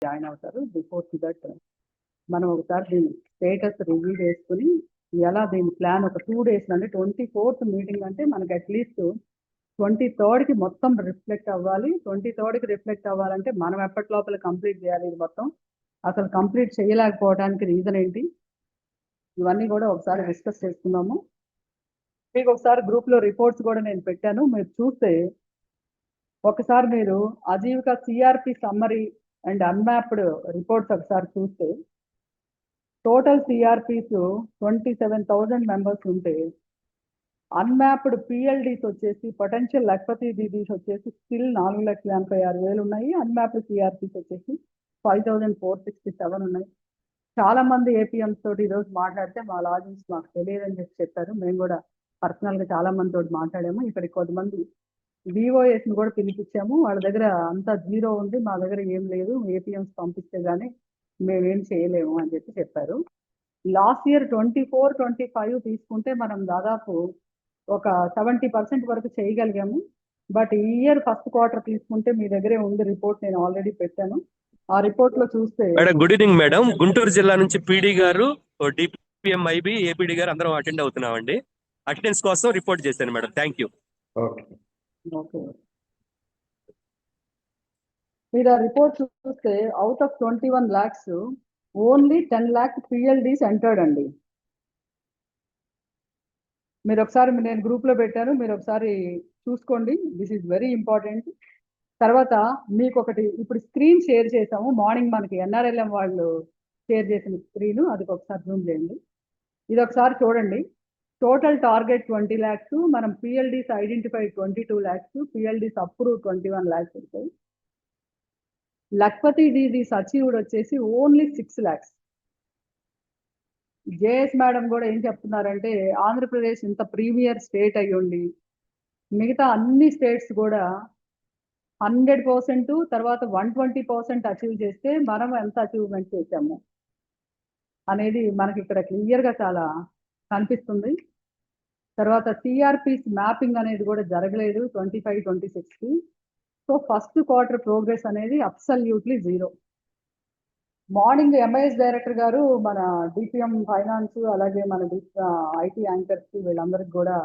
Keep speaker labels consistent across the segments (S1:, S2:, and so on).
S1: Join అవుతారు. Before to that మనం ఒకసారి దీని స్టేటస్ రివ్యూ చేసుకుని ఎలా దీని ప్లాన్ ఒక 2 days అంటే 24th మీటింగ్ అంటే మనకి అట్లీస్ట్ 23rd మొత్తం రిఫ్లెక్ట్ అవ్వాలి. 23rd రిఫ్లెక్ట్ అవ్వాలంటే మనం ఎప్పటి లోపల కంప్లీట్ చేయాలి ఇది మొత్తం. అసలు కంప్లీట్ చేయలేకపోవడానికి రీజన్ ఏంటి, ఇవన్నీ కూడా ఒకసారి డిస్కస్ చేసుకున్నాము. మీకు ఒకసారి గ్రూప్లో రిపోర్ట్స్ కూడా నేను పెట్టాను, మీరు చూస్తే ఒకసారి మీరు Aajeevika CRP summary and unmapped reports ఒకసారి చూస్తే టోటల్ సిఆర్పిస్ 27,000 మెంబర్స్ ఉంటే అన్మ్యాప్డ్ పిఎల్డీస్ వచ్చేసి పొటెన్షియల్ లక్పతి దీదీస్ వచ్చేసి స్టిల్ 4,86,000 ఉన్నాయి. అన్మ్యాప్డ్ సిఆర్పిస్ వచ్చేసి 5,467 ఉన్నాయి. చాలా మంది ఏపీఎంస్ తోటి ఈరోజు మాట్లాడితే మా లాజిన్స్ మాకు తెలియదని చెప్పారు. మేము కూడా పర్సనల్గా చాలా మంది తోటి మాట్లాడాము. ఇక్కడికి కొంతమంది విఓఎస్ ని కూడా పిలిపించాము. వాళ్ళ దగ్గర అంతా జీరో ఉంది, మా దగ్గర ఏం లేదు, ఏపీఎంస్ పంపిస్తే గానీ మేమేం చేయలేము అని చెప్పారు. లాస్ట్ ఇయర్ 24-25 తీసుకుంటే మనం దాదాపు ఒక 70% వరకు చేయగలిగాము. బట్ ఈ ఇయర్ ఫస్ట్ క్వార్టర్ తీసుకుంటే మీ దగ్గరే ఉంది రిపోర్ట్, నేను ఆల్రెడీ పెట్టాను. ఆ రిపోర్ట్ లో చూస్తే
S2: madam good evening madam, Guntur జిల్లా నుంచి పీడీ గారు, డిపిఎం ఐబి, ఏపీడీ గారు అందరం అటెండ్ అవుతున్నామండి. అటెండెన్స్ కోసం రిపోర్ట్ చేశాను మేడం. Thank you.
S1: ఓకే, మీరు ఆ రిపోర్ట్ చూస్తే out of 21 lakhs only 10 lakh పిఎల్డీస్ entered అండి. మీరు ఒకసారి, నేను గ్రూప్ లో పెట్టాను, మీరు ఒకసారి చూసుకోండి. This is very important. తర్వాత మీకు ఒకటి ఇప్పుడు స్క్రీన్ షేర్ చేసాము మార్నింగ్, మనకి ఎన్ఆర్ఎల్ఎం వాళ్ళు షేర్ చేసిన స్క్రీన్, అది ఒకసారి జూమ్ చేయండి. ఇది ఒకసారి చూడండి. టోటల్ టార్గెట్ 20 lakhs, మనం పిఎల్డీస్ ఐడెంటిఫైడ్ 22 lakhs, పిఎల్డీస్ అప్రూవ్ 21 lakhs ఉంటాయి. లక్పతి దీదీస్ అచీవ్డ్ వచ్చేసి ఓన్లీ 6 lakhs. జేఎస్ మేడం కూడా ఏం చెప్తున్నారంటే ఆంధ్రప్రదేశ్ ఇంత ప్రీమియర్ స్టేట్ అయ్యుండి మిగతా అన్ని స్టేట్స్ కూడా 100% తర్వాత 120% అచీవ్ చేస్తే మనం ఎంత అచీవ్మెంట్ చేశాము అనేది మనకి ఇక్కడ క్లియర్గా చాలా కనిపిస్తుంది. తర్వాత సిఆర్పిస్ మ్యాపింగ్ అనేది కూడా జరగలేదు 25-26కి. సో ఫస్ట్ క్వార్టర్ ప్రోగ్రెస్ అనేది absolutely zero. Morning MIS director గారు మన డిపిఎం ఫైనాన్స్ అలాగే మన ఐటీ యాంకర్స్ వీళ్ళందరికి కూడా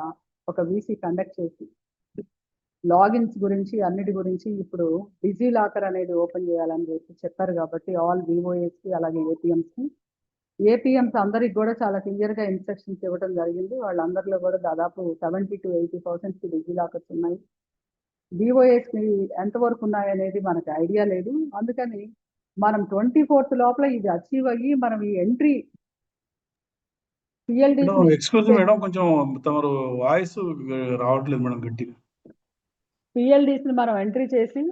S1: ఒక వీసీ కండక్ట్ చేసి లాగిన్స్ గురించి అన్నిటి గురించి ఇప్పుడు డిజీ లాకర్ అనేది ఓపెన్ చేయాలని చెప్పారు. కాబట్టి ఆల్ విఓఎస్కి అలాగే ఏపీఎంస్ అందరికి కూడా చాలా క్లియర్గా ఇన్స్ట్రక్షన్స్ ఇవ్వడం జరిగింది. వాళ్ళందరిలో కూడా దాదాపు 70-80% డిజీ లాకర్స్ ఉన్నాయి. విఓఎస్కి ఎంతవరకు ఉన్నాయి అనేది మనకు ఐడియా లేదు. అందుకని మనం 24th లోపల ఇది అచీవ్ అయ్యి మనం ఈ ఎంట్రీ
S3: ఎక్స్క్యూజ్ మేడం, కొంచెం తమరు వాయిస్ రావట్లేదు మేడం గట్టిగా.
S1: పిఎల్డీస్ ని మనం ఎంట్రీ చేసి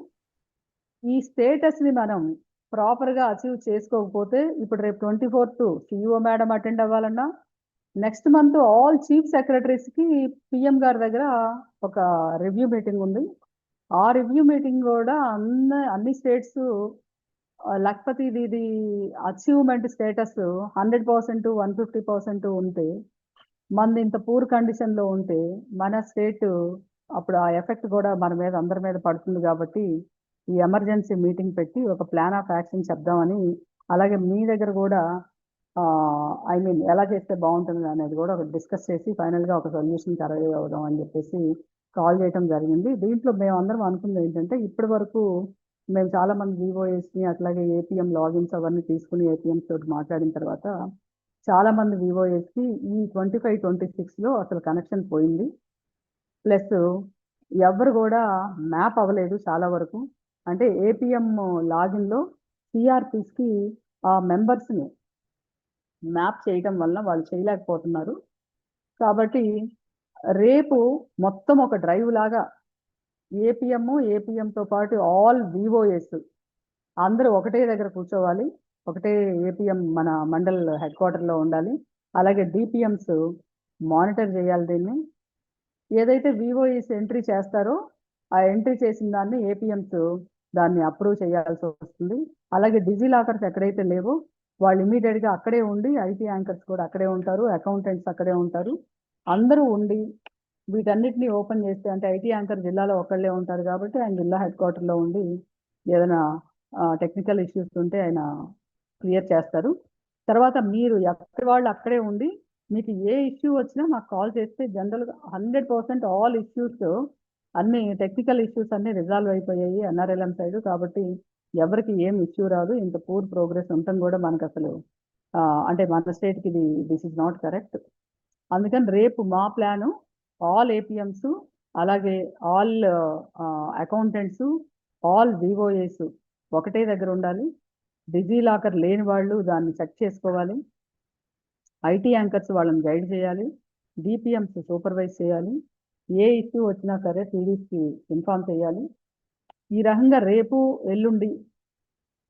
S1: ఈ స్టేటస్ ని మనం ప్రాపర్ గా అచీవ్ చేసుకోకపోతే ఇప్పుడు రేపు 24th సిఇఓ మేడం అటెండ్ అవ్వాలన్నా next month all chief secretaries కి పిఎం గారి దగ్గర ఒక రివ్యూ మీటింగ్ ఉంది. ఆ రివ్యూ మీటింగ్ కూడా అన్ని స్టేట్స్ లక్పతి దీది అచీవ్మెంట్ స్టేటస్ 100%, 150% ఉంటే మనది ఇంత పూర్ కండిషన్లో ఉంటే మన స్టేట్ అప్పుడు ఆ ఎఫెక్ట్ కూడా మన మీద అందరి మీద పడుతుంది. కాబట్టి ఈ ఎమర్జెన్సీ మీటింగ్ పెట్టి ఒక ప్లాన్ ఆఫ్ యాక్షన్ చెప్దామని, అలాగే మీ దగ్గర కూడా ఎలా చేస్తే బాగుంటుంది అనేది కూడా ఒక డిస్కస్ చేసి ఫైనల్గా ఒక సొల్యూషన్ అరైవ్ అవుదాం అని చెప్పేసి కాల్ చేయడం జరిగింది. దీంట్లో మేము అందరం అనుకుంది ఏంటంటే ఇప్పటి వరకు మేము చాలా మంది విఓఎస్ని అట్లాగే ఏపీఎం లాగిన్స్ అవన్నీ తీసుకుని ఏపీఎంస్ తోటి మాట్లాడిన తర్వాత చాలా మంది విఓఎస్కి ఈ 25-26లో అసలు కనెక్షన్ పోయింది. ప్లస్ ఎవరు కూడా మ్యాప్ అవ్వలేదు చాలా వరకు. అంటే ఏపీఎం లాగిన్లో సిఆర్పిస్కి ఆ మెంబర్స్ని మ్యాప్ చేయటం వల్ల వాళ్ళు చేయలేకపోతున్నారు. కాబట్టి రేపు మొత్తం ఒక డ్రైవ్ లాగా ఏపీఎంతో పాటు ఆల్ విఓఎస్ అందరూ ఒకటే దగ్గర కూర్చోవాలి, ఒకటే ఏపీఎం మన మండల్ హెడ్ క్వార్టర్లో ఉండాలి. అలాగే డిపిఎంస్ మానిటర్ చేయాలి దీన్ని. ఏదైతే విఓఎస్ ఎంట్రీ చేస్తారో ఆ ఎంట్రీ చేసిన దాన్ని ఏపీఎంస్ దాన్ని అప్రూవ్ చేయాల్సి వస్తుంది. అలాగే డిజీ లాకర్స్ ఎక్కడైతే లేవో వాళ్ళు ఇమీడియట్గా అక్కడే ఉండి, ఐటీ యాంకర్స్ కూడా అక్కడే ఉంటారు, అకౌంటెంట్స్ అక్కడే ఉంటారు, అందరూ ఉండి వీటన్నిటిని ఓపెన్ చేస్తే, అంటే ఐటీ యాంకర్ జిల్లాలో ఒక్కళ్ళే ఉంటారు కాబట్టి ఆయన జిల్లా హెడ్ క్వార్టర్లో ఉండి ఏదైనా టెక్నికల్ ఇష్యూస్ ఉంటే ఆయన క్లియర్ చేస్తారు. తర్వాత మీరు ఎక్కడి వాళ్ళు అక్కడే ఉండి మీకు ఏ ఇష్యూ వచ్చినా మాకు కాల్ చేస్తే జనరల్గా 100% ఆల్ ఇష్యూస్ అన్ని టెక్నికల్ ఇష్యూస్ అన్ని రిజాల్వ్ అయిపోయాయి ఎన్ఆర్ఎల్ఎం సైడ్. కాబట్టి ఎవరికి ఏం ఇష్యూ రాదు. ఇంత పూర్ ప్రోగ్రెస్ ఉండటం కూడా మనకు అసలు అంటే మన స్టేట్కి దిస్ ఇస్ నాట్ కరెక్ట్. అందుకని రేపు మా ప్లాను ఆల్ ఏపీఎంస్ అలాగే ఆల్ అకౌంటెంట్స్ ఆల్ వివోఏస్ ఒకటే దగ్గర ఉండాలి. డిజీ లాకర్ లేని వాళ్ళు దాన్ని చెక్ చేసుకోవాలి. ఐటీ యాంకర్స్ వాళ్ళని గైడ్ చేయాలి. డిపిఎంస్ సూపర్వైజ్ చేయాలి. ఏ ఇష్యూ వచ్చినా సరే సిడీస్కి ఇన్ఫార్మ్ చేయాలి. ఈ రకంగా రేపు ఎల్లుండి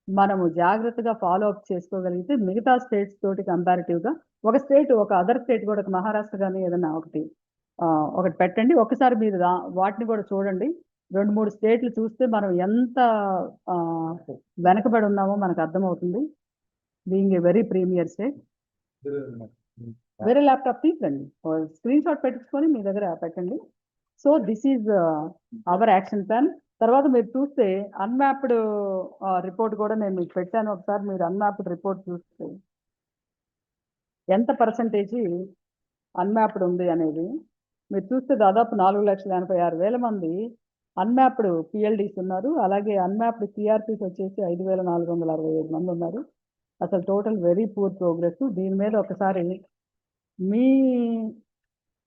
S1: మనము జాగ్రత్తగా ఫాలో అప్ చేసుకోగలిగితే మిగతా స్టేట్స్ తోటి కంపారిటివ్గా ఒక స్టేట్ ఒక అదర్ స్టేట్ కూడా ఒక మహారాష్ట్ర కానీ ఏదైనా ఒకటి పెట్టండి. ఒకసారి మీరు వాటిని కూడా చూడండి. 2-3 స్టేట్లు చూస్తే మనం ఎంత వెనకబడి ఉన్నామో మనకు అర్థమవుతుంది. Being a very premier state. వేరే ల్యాప్టాప్ తీసుకురండి, స్క్రీన్ షాట్ పెట్టించుకొని మీ దగ్గర పెట్టండి. So this is our action plan. తర్వాత మీరు చూస్తే అన్మ్యాప్డ్ రిపోర్ట్ కూడా నేను మీకు పెట్టాను. ఒకసారి మీరు అన్మ్యాప్డ్ రిపోర్ట్ చూస్తే ఎంత పర్సంటేజ్ అన్మ్యాప్డ్ ఉంది అనేది మీరు చూస్తే దాదాపు 4,86,000 మంది అన్మ్యాప్డ్ పిఎల్డీస్ ఉన్నారు. అలాగే అన్మ్యాప్డ్ సిఆర్పీస్ వచ్చేసి 5,467 మంది ఉన్నారు. అసలు టోటల్ వెరీ పూర్ ప్రోగ్రెస్. దీని మీద ఒకసారి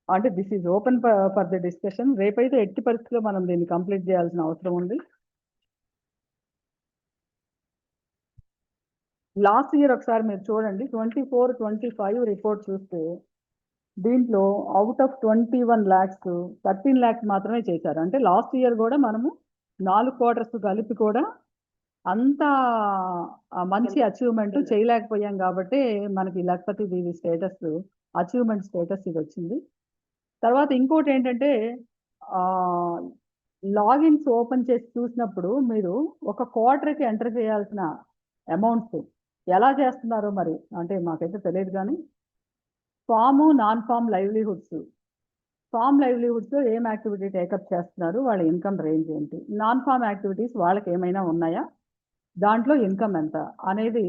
S1: అంటే this is open for the discussion. రేపైతే ఎట్టి పరిస్థితిలో మనం దీన్ని కంప్లీట్ చేయాల్సిన అవసరం ఉంది. లాస్ట్ ఇయర్ ఒకసారి మీరు చూడండి 24-25 రిపోర్ట్ చూస్తే దీంట్లో అవుట్ ఆఫ్ 21 lakhs 13 lakhs మాత్రమే చేశారు. అంటే లాస్ట్ ఇయర్ కూడా మనము 4 quarters కలిపి కూడా అంత మంచి అచీవ్మెంట్ చేయలేకపోయాం. కాబట్టి మనకి లక్పతి దీవి స్టేటస్ అచీవ్మెంట్ స్టేటస్ ఇది వచ్చింది. తర్వాత ఇంకోటి ఏంటంటే లాగిన్స్ ఓపెన్ చేసి చూసినప్పుడు మీరు ఒక క్వార్టర్కి ఎంటర్ చేయాల్సిన అమౌంట్స్ ఎలా చేస్తున్నారో మరి అంటే మాకైతే తెలియదు. కానీ farm non farm livelihoods, farm లైవ్లీహుడ్స్లో ఏం యాక్టివిటీ టేకప్ చేస్తున్నారు, వాళ్ళ ఇన్కమ్ రేంజ్ ఏంటి, నాన్ ఫామ్ యాక్టివిటీస్ వాళ్ళకి ఏమైనా ఉన్నాయా, దాంట్లో ఇన్కమ్ ఎంత అనేది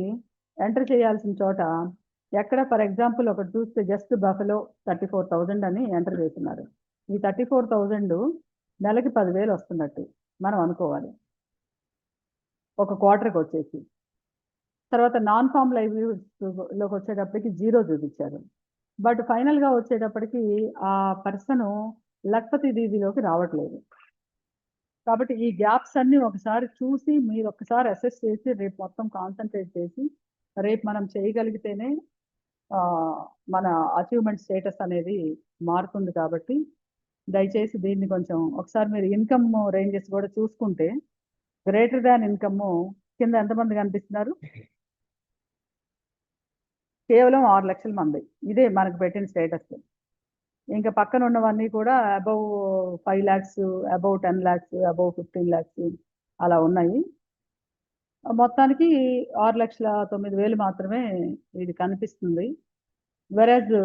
S1: ఎంటర్ చేయాల్సిన చోట ఎక్కడ ఫర్ ఎగ్జాంపుల్ ఒకటి చూస్తే జస్ట్ బఫలో 34,000 అని ఎంటర్ చేస్తున్నారు. ఈ 34,000 నెలకి 10,000 వస్తున్నట్టు మనం అనుకోవాలి ఒక క్వార్టర్కి వచ్చేసి. తర్వాత నాన్ ఫామ్ లైవ్లీహుడ్స్లోకి వచ్చేటప్పటికి 0 చూపించారు. బట్ ఫైనల్గా వచ్చేటప్పటికి ఆ పర్సన్ లక్పతి దీదిలోకి రావట్లేదు. కాబట్టి ఈ గ్యాప్స్ అన్ని ఒకసారి చూసి మీరు ఒకసారి అసెస్ చేసి రేపు మొత్తం కాన్సన్ట్రేట్ చేసి రేపు మనం చేయగలిగితేనే మన అచీవ్మెంట్ స్టేటస్ అనేది మారుతుంది. కాబట్టి దయచేసి దీన్ని కొంచెం ఒకసారి మీరు ఇన్కమ్ రేంజెస్ కూడా చూసుకుంటే గ్రేటర్ దాన్ ఇన్కమ్ కింద ఎంతమంది కనిపిస్తున్నారు? కేవలం 6 లక్షల మంది. ఇదే మనకు పెట్టిన స్టేటస్. ఇంకా పక్కన ఉన్నవన్నీ కూడా above 5 lakhs, above 10 lakhs, above 15 lakhs అలా ఉన్నాయి. మొత్తానికి 6,09,000 మాత్రమే ఇది కనిపిస్తుంది. వెరాజ్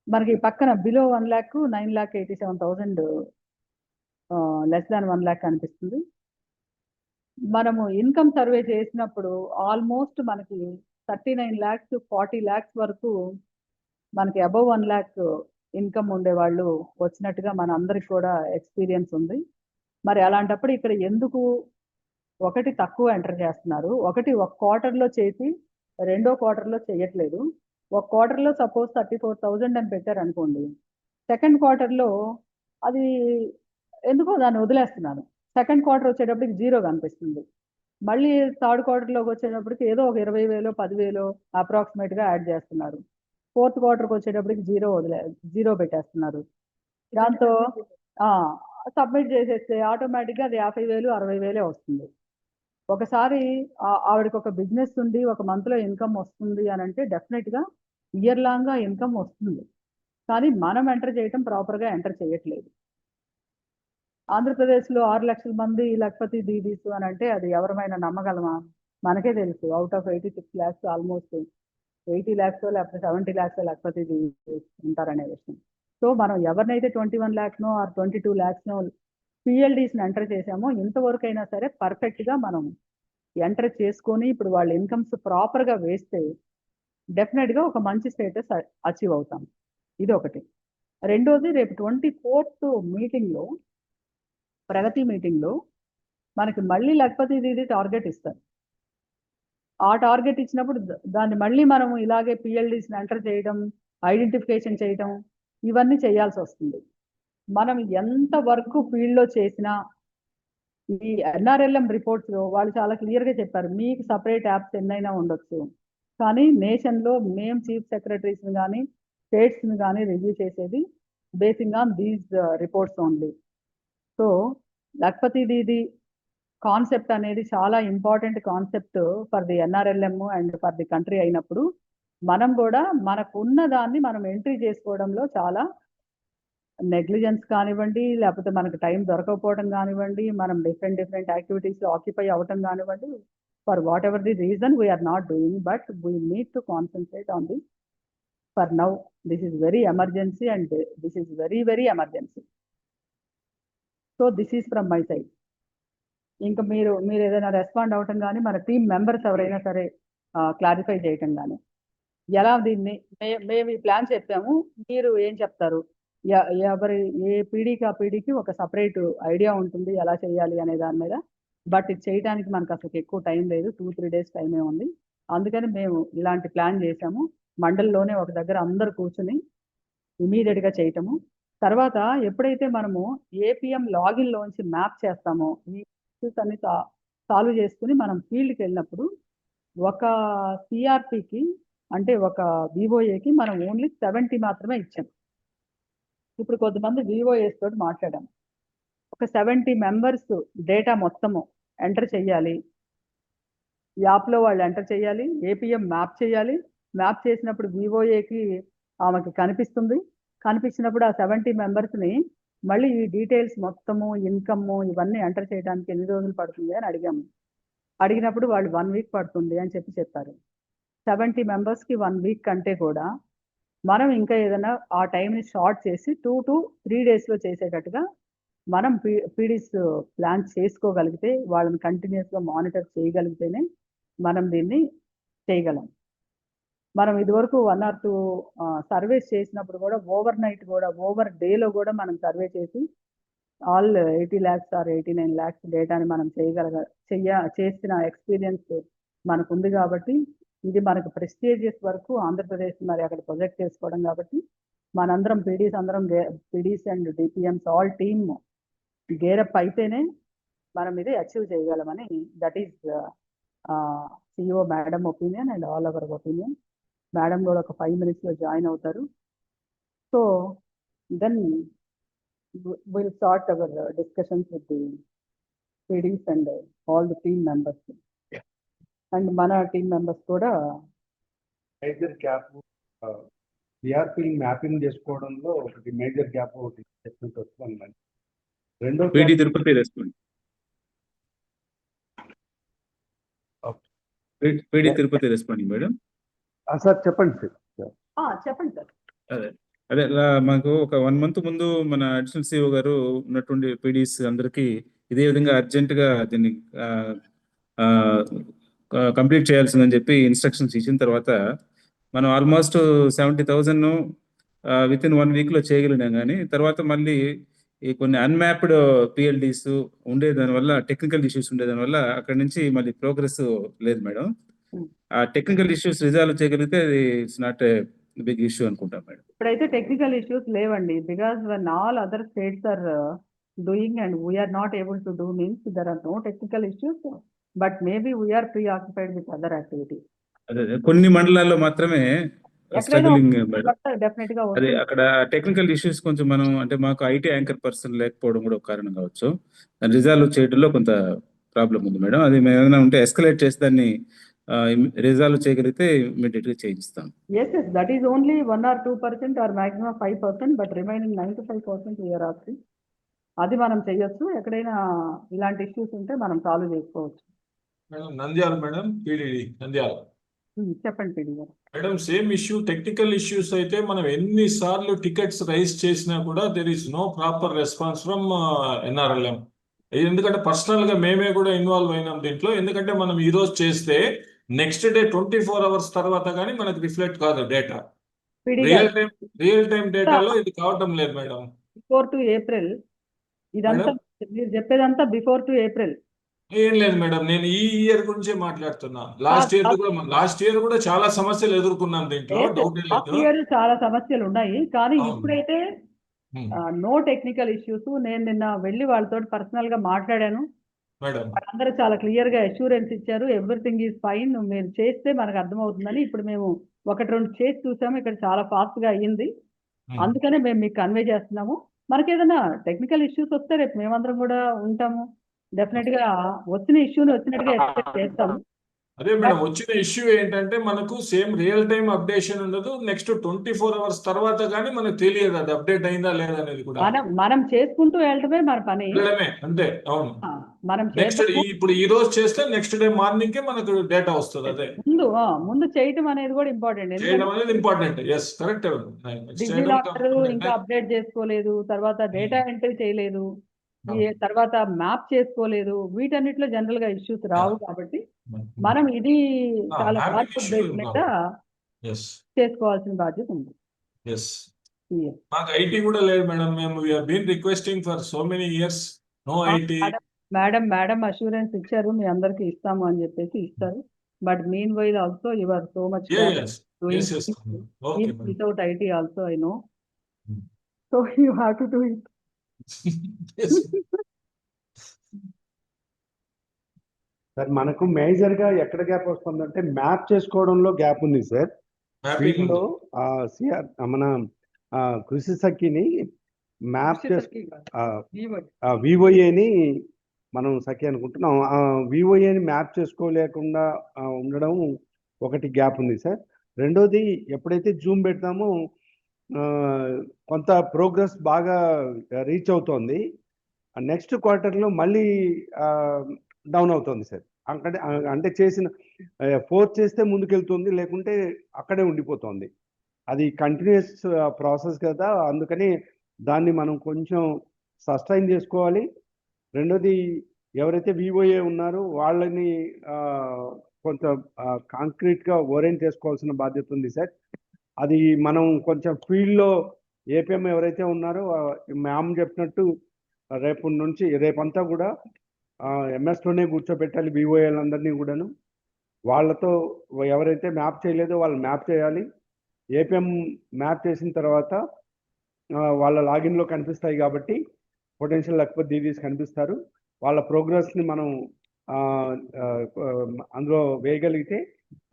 S1: మనకి పక్కన below 1 lakh 9,87,000 less than 1 lakh కనిపిస్తుంది. మనము ఇన్కమ్ సర్వే చేసినప్పుడు ఆల్మోస్ట్ మనకి 39 lakhs 40 lakhs వరకు మనకి అబౌవ్ 1 lakh ఇన్కమ్ ఉండేవాళ్ళు వచ్చినట్టుగా మన అందరికి కూడా ఎక్స్పీరియన్స్ ఉంది. మరి అలాంటప్పుడు ఇక్కడ ఎందుకు ఒకటి తక్కువ ఎంటర్ చేస్తున్నారు? ఒక క్వార్టర్లో చేసి రెండో క్వార్టర్లో చేయట్లేదు. ఒక క్వార్టర్లో సపోజ్ 34,000 అని పెట్టారు అనుకోండి, సెకండ్ క్వార్టర్లో అది ఎందుకో దాన్ని వదిలేస్తున్నాను. సెకండ్ క్వార్టర్ వచ్చేటప్పటికి 0 కనిపిస్తుంది. మళ్ళీ థర్డ్ క్వార్టర్లోకి వచ్చేటప్పటికి ఏదో ఒక 20,000 10,000 అప్రాక్సిమేట్గా యాడ్ చేస్తున్నారు. ఫోర్త్ క్వార్టర్కి వచ్చేటప్పటికి 0 పెట్టేస్తున్నారు. దాంతో సబ్మిట్ చేసేస్తే ఆటోమేటిక్గా అది 50,000 60,000 వస్తుంది. ఒకసారి ఆవిడకి ఒక బిజినెస్ ఉంది, ఒక మంత్లో ఇన్కమ్ వస్తుంది అని అంటే డెఫినెట్గా ఇయర్ లాంగ్గా ఇన్కమ్ వస్తుంది. కానీ మనం ఎంటర్ చేయటం ప్రాపర్గా ఎంటర్ చేయట్లేదు. ఆంధ్రప్రదేశ్లో 6 లక్షల మంది లక్పతి దీదీస్ అని అంటే అది ఎవరమైనా నమ్మగలమా? మనకే తెలుసు out of 86 lakhs almost 80 lakhs లేకపోతే 70 lakhs లక్పతి దీదీస్ ఉంటారనే విషయం. సో మనం ఎవరినైతే 21 lakhs ఆర్ 22 lakhs పిఎల్డీస్ని ఎంటర్ చేసామో ఇంతవరకు అయినా సరే పర్ఫెక్ట్గా మనం ఎంటర్ చేసుకొని ఇప్పుడు వాళ్ళ ఇన్కమ్స్ ప్రాపర్గా వేస్తే డెఫినెట్గా ఒక మంచి స్టేటస్ అచీవ్ అవుతాం. ఇది ఒకటి. రెండోది, రేపు 24th మీటింగ్లో, ప్రగతి మీటింగ్లో మనకి మళ్ళీ లఖపతి దీది టార్గెట్ ఇస్తారు. ఆ టార్గెట్ ఇచ్చినప్పుడు దాన్ని మళ్ళీ మనం ఇలాగే పిఎల్డీస్ని ఎంటర్ చేయడం, ఐడెంటిఫికేషన్ చేయడం, ఇవన్నీ చేయాల్సి వస్తుంది. మనం ఎంత వర్క్ ఫీల్డ్లో చేసినా ఈ ఎన్ఆర్ఎల్ఎం రిపోర్ట్స్లో వాళ్ళు చాలా క్లియర్గా చెప్పారు, మీకు సపరేట్ యాప్స్ ఎన్నైనా ఉండొచ్చు, కానీ నేషన్లో మేము చీఫ్ సెక్రటరీస్ని కానీ స్టేట్స్ని కానీ రివ్యూ చేసేది basing on these reports only. So Lakhpati Didi concept అనేది చాలా important concept for the NRLM and for the country అయినప్పుడు మనం కూడా మనకు ఉన్న దాన్ని మనం ఎంట్రీ చేసుకోవడంలో చాలా నెగ్లిజెన్స్ కానివ్వండి, లేకపోతే మనకు టైం దొరకకపోవడం కానివ్వండి, మనం డిఫరెంట్ యాక్టివిటీస్లో ఆక్యుపై అవ్వటం కానివ్వండి, for whatever the reason we are not doing, but we need to concentrate on the for now. This is very emergency and this is very emergency. So this is from my side. ఇంకా మీరు ఏదైనా respond అవ్వటం కానీ, మన team members ఎవరైనా సరే clarify చేయటం కానీ, ఎలా దీన్ని మేము ఈ ప్లాన్ చెప్పాము, మీరు ఏం చెప్తారు, ఎవరి ఏ పీడీకి ఆ పీడీకి ఒక సపరేట్ ఐడియా ఉంటుంది ఎలా చేయాలి అనే దాని మీద. బట్ ఇది చేయడానికి మనకు అసలు ఎక్కువ టైం లేదు, 2-3 days టైమే ఉంది. అందుకని మేము ఇలాంటి ప్లాన్ చేసాము. మండలిలోనే ఒక దగ్గర అందరు కూర్చుని ఇమీడియట్గా చేయటము. తర్వాత ఎప్పుడైతే మనము ఏపీఎం లాగిన్లోంచి మ్యాప్ చేస్తామో, ఈ ఇష్యూస్ అన్ని సాల్వ్ చేసుకుని మనం ఫీల్డ్కి వెళ్ళినప్పుడు ఒక సిఆర్పికి అంటే ఒక వివోఏకి మనం ఓన్లీ 70 మాత్రమే ఇచ్చాం. ఇప్పుడు కొంతమంది వివోఏస్ తోటి మాట్లాడాం, ఒక 70 మెంబర్స్ డేటా మొత్తము ఎంటర్ చేయాలి, యాప్లో వాళ్ళు ఎంటర్ చేయాలి, ఏపీఎం మ్యాప్ చేయాలి. మ్యాప్ చేసినప్పుడు వివోఏకి ఆమెకి కనిపించినప్పుడు ఆ 70 మెంబర్స్ని మళ్ళీ ఈ డీటెయిల్స్ మొత్తము, ఇన్కమ్ ఇవన్నీ ఎంటర్ చేయడానికి ఎన్ని రోజులు పడుతుంది అని అడిగాము. అడిగినప్పుడు వాళ్ళు 1 week పడుతుంది అని చెప్పారు. 70 మెంబర్స్కి 1 week కంటే కూడా మనం ఇంకా ఏదైనా ఆ టైంని షార్ట్ చేసి 2 to 3 daysలో చేసేటట్టుగా మనం పీడీస్ ప్లాన్ చేసుకోగలిగితే, వాళ్ళని కంటిన్యూస్గా మానిటర్ చేయగలిగితేనే మనం దీన్ని చేయగలం. మనం ఇదివరకు 1 or 2 సర్వేస్ చేసినప్పుడు కూడా ఓవర్ డేలో కూడా మనం సర్వే చేసి ఆల్ 80 lakhs or 89 lakhs డేటాని మనం చేసిన ఎక్స్పీరియన్స్ మనకు ఉంది. కాబట్టి ఇది మనకు ప్రెస్టీజియస్ వరకు ఆంధ్రప్రదేశ్ మరి అక్కడ ప్రొజెక్ట్ చేసుకోవడం. కాబట్టి మనందరం PDs and DPMs all team gear up అయితేనే మనం ఇది అచీవ్ చేయగలమని, that is CEO madam opinion and all our opinion. Madam కూడా ఒక 5 minutesలో జాయిన్ అవుతారు. So then will start our discussions with the PDs and all the team members. And మన team members కూడా
S4: మేజర్ గ్యాప్ సిఆర్పి మ్యాపింగ్ చేసుకోవడంలో ఒకటి major gap ఒకటి చెప్పినట్టు వస్తుంది. రెండో
S5: PD Tirupati respond. PD Tirupati respond madam.
S4: Sir చెప్పండి సార్.
S1: చెప్పండి సార్.
S5: అదే మాకు ఒక 1 month ముందు మన అడిషనల్ సిఓ గారు ఉన్నటువంటి పీడీస్ అందరికీ ఇదే విధంగా అర్జెంటుగా దీన్ని కంప్లీట్ చేయాల్సిందని చెప్పి ఇన్స్ట్రక్షన్స్ ఇచ్చిన తర్వాత మనం ఆల్మోస్ట్ 70,000 విత్ ఇన్ 1 weekలో చేయగలిగినాం. కానీ తర్వాత మళ్ళీ ఈ కొన్ని అన్మ్యాప్డ్ పిఎల్డీస్ ఉండేదాని వల్ల, టెక్నికల్ ఇష్యూస్ ఉండేదాని వల్ల అక్కడి నుంచి మళ్ళీ ప్రోగ్రెస్ లేదు మేడం. ఆ టెక్నికల్ ఇష్యూస్ రిజాల్వ్ చేయగలిగితే అది it's not a big issue అనుకుంటాం మేడం.
S1: ఇప్పుడైతే టెక్నికల్ ఇష్యూస్ లేవండి, because when all other states are doing and we are not able to do means there are no technical issues, but maybe we are preoccupied with other activities.
S5: అదే కొన్ని మండలాల్లో మాత్రమే struggling madam.
S1: Definite గా
S5: అదే అక్కడ technical issues కొంచెం మనం అంటే మాకు ఐటీ యాంకర్ పర్సన్ లేకపోవడం కూడా ఒక కారణం కావచ్చు. దాన్ని రిజాల్వ్ చేయడంలో కొంత ప్రాబ్లం ఉంది మేడం. అది మేము ఏమైనా ఉంటే ఎస్కలేట్ చేసి దాన్ని రిజాల్వ్ చేయగలిగితే ఇమీడియట్ గా చేయిస్తాం.
S1: Yes, that is only 1 or 2% or maximum 5%, but remaining 95% we are asking. అది మనం చేయొచ్చు. ఎక్కడైనా ఇలాంటి ఇష్యూస్ ఉంటే మనం సాల్వ్ చేసుకోవచ్చు.
S6: Madam Nandyal madam, PDD Nandyal.
S1: చెప్పండి పీడీ గారు.
S6: Madam same issue, technical issues అయితే మనం ఎన్నిసార్లు టికెట్స్ రైజ్ చేసినా కూడా there is no proper response from NRLM. ఎందుకంటే పర్సనల్ గా మేమే కూడా ఇన్వాల్వ్ అయినాం దీంట్లో. ఎందుకంటే మనం ఈ రోజు చేస్తే నెక్స్ట్ డే 24 అవర్స్ తర్వాత కానీ మనకి రిఫ్లెక్ట్ కాదు డేటా.
S1: పిడి
S6: రియల్
S1: గారు
S6: టైం డేటాలో ఇది కావటం లేదు మేడం.
S1: బిఫోర్ టు ఏప్రిల్ ఇదంతా మీరు చెప్పేదంతా బిఫోర్ టు ఏప్రిల్.
S6: ఏం లేదు మేడం, నేను ఈ ఇయర్ గురించే మాట్లాడుతున్నా. లాస్ట్ ఇయర్ కూడా చాలా సమస్యలు ఎదుర్కొన్నాం దీంట్లో, డౌట్
S1: లాస్ట్
S6: లేదు.
S1: ఇయర్ చాలా సమస్యలు ఉన్నాయి, కానీ
S6: అవును.
S1: ఇప్పుడైతే నో టెక్నికల్ ఇష్యూస్. నేను నిన్న వెళ్ళి వాళ్ళతో పర్సనల్ గా మాట్లాడాను.
S6: మేడం
S1: వాళ్ళందరూ చాలా క్లియర్ గా అష్యూరెన్స్ ఇచ్చారు, ఎవ్రీథింగ్ ఈజ్ ఫైన్, మీరు చేస్తే మనకు అర్థమవుతుందని. ఇప్పుడు మేము 1-2 చేసి చూసాము, ఇక్కడ చాలా ఫాస్ట్ గా అయ్యింది. అందుకనే మేము మీకు కన్వే చేస్తున్నాము. మనకి ఏదైనా టెక్నికల్ ఇష్యూస్ వస్తే రేపు మేమందరం కూడా ఉంటాము. డెఫినెట్ గా వచ్చిన ఇష్యూని వచ్చినట్టుగా ఎక్స్పెక్ట్ చేస్తాము.
S6: అదే మేడం, వచ్చిన ఇష్యూ ఏంటంటే మనకు సేమ్ రియల్ టైం అప్డేషన్ ఉండదు. నెక్స్ట్ 24 అవర్స్ తర్వాత కానీ మనకు తెలియదు అది అప్డేట్ అయిందా లేదా అనేది కూడా.
S1: మనం చేసుకుంటూ వెళ్ళటమే మన పని.
S6: వెళ్ళడమే అంతే. అవును.
S1: మనం
S6: నెక్స్ట్ ఇప్పుడు ఈ రోజు చేస్తే నెక్స్ట్ డే మార్నింగ్ కే మనకు డేటా వస్తుంది. అదే
S1: ముందు చేయటం అనేది కూడా ఇంపార్టెంట్.
S6: చేయడం అనేది ఇంపార్టెంట్. Yes correct.
S1: డిజిలాకర్ ఇంకా అప్డేట్ చేసుకోలేదు, తర్వాత డేటా ఎంట్రీ చేయలేదు, తర్వాత మ్యాప్ చేసుకోలేదు. వీటన్నిటిలో జనరల్ గా ఇష్యూస్ రావు కాబట్టి మనం ఇది చాలా ఫాస్ట్ బేస్ మీద చేసుకోవాల్సిన బాధ్యత ఉంది.
S6: మాకు ఐటీ కూడా లేదు మేడం. మేము been requesting for so many years. No IT.
S1: Madam assurance ఇచ్చారు, మీ అందరికి ఇస్తాము అని చెప్పేసి ఇస్తారు. But meanwhile also you are so much without IT also I know. So you have to do it.
S4: Sir మనకు major గా ఎక్కడ గ్యాప్ వస్తుందంటే మ్యాప్ చేసుకోవడంలో గ్యాప్ ఉంది సార్. వీటిలో మన కృషి సఖిని మ్యాప్ వివోఏని మనం సఖి అనుకుంటున్నాం. వివోఏని మ్యాప్ చేసుకోలేకుండా ఉండడం ఒకటి గ్యాప్ ఉంది సార్. రెండోది, ఎప్పుడైతే జూమ్ పెడతామో కొంత ప్రోగ్రెస్ బాగా రీచ్ అవుతోంది. నెక్స్ట్ క్వార్టర్లో మళ్ళీ డౌన్ అవుతుంది సార్. అంటే చేసిన 4 చేస్తే ముందుకెళ్తుంది, లేకుంటే అక్కడే ఉండిపోతుంది. అది కంటిన్యూస్ ప్రాసెస్ కదా, అందుకని దాన్ని మనం కొంచెం సస్టైన్ చేసుకోవాలి. రెండోది, ఎవరైతే వివోఏ ఉన్నారో వాళ్ళని కొంచెం కాంక్రీట్గా ఓరియంట్ చేసుకోవాల్సిన బాధ్యత ఉంది సార్. అది మనం కొంచెం ఫీల్డ్లో ఏపీఎం ఎవరైతే ఉన్నారో మ్యామ్ చెప్పినట్టు రేపంతా కూడా ఎంఎస్లోనే కూర్చోబెట్టాలి వివోఏలందరినీ కూడాను. వాళ్ళతో ఎవరైతే మ్యాప్ చేయలేదో వాళ్ళు మ్యాప్ చేయాలి. ఏపీఎం మ్యాప్ చేసిన తర్వాత వాళ్ళ లాగిన్లో కనిపిస్తాయి కాబట్టి పొటెన్షియల్ లక్పత్ దీదీస్ కనిపిస్తారు. వాళ్ళ ప్రోగ్రెస్ని మనం అందులో వేయగలిగితే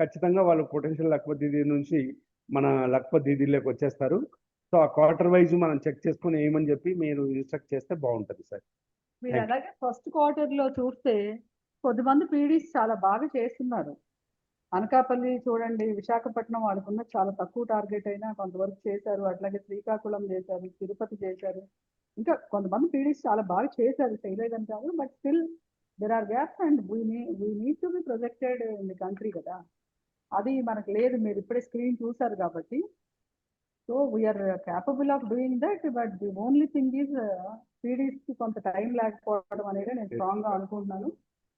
S4: ఖచ్చితంగా వాళ్ళు పొటెన్షియల్ లక్పత్ దీదీ నుంచి మన లక్పత్ దీదీలోకి వచ్చేస్తారు. సో ఆ క్వార్టర్ వైజ్ మనం చెక్ చేసుకుని ఏమని చెప్పి మీరు ఇన్స్ట్రక్ట్ చేస్తే బాగుంటుంది సార్.
S1: మీరు అలాగే ఫస్ట్ క్వార్టర్ లో చూస్తే కొద్దిమంది పీడీస్ చాలా బాగా చేస్తున్నారు. అనకాపల్లి చూడండి, విశాఖపట్నం వాళ్ళకున్న చాలా తక్కువ టార్గెట్ అయినా కొంతవరకు చేశారు. అట్లాగే శ్రీకాకుళం చేశారు, తిరుపతి చేశారు. ఇంకా కొంతమంది పీడీస్ చాలా బాగా చేశారు, చేయలేదని కాదు. But still there are gaps and we need to be projected in the country కదా. అది మనకు లేదు, మీరు ఇప్పుడే స్క్రీన్ చూసారు కాబట్టి. So we are capable of doing that. But the only thing is PDs కి కొంత టైం లేకపోవడం అనేది నేను స్ట్రాంగ్ గా అనుకుంటున్నాను.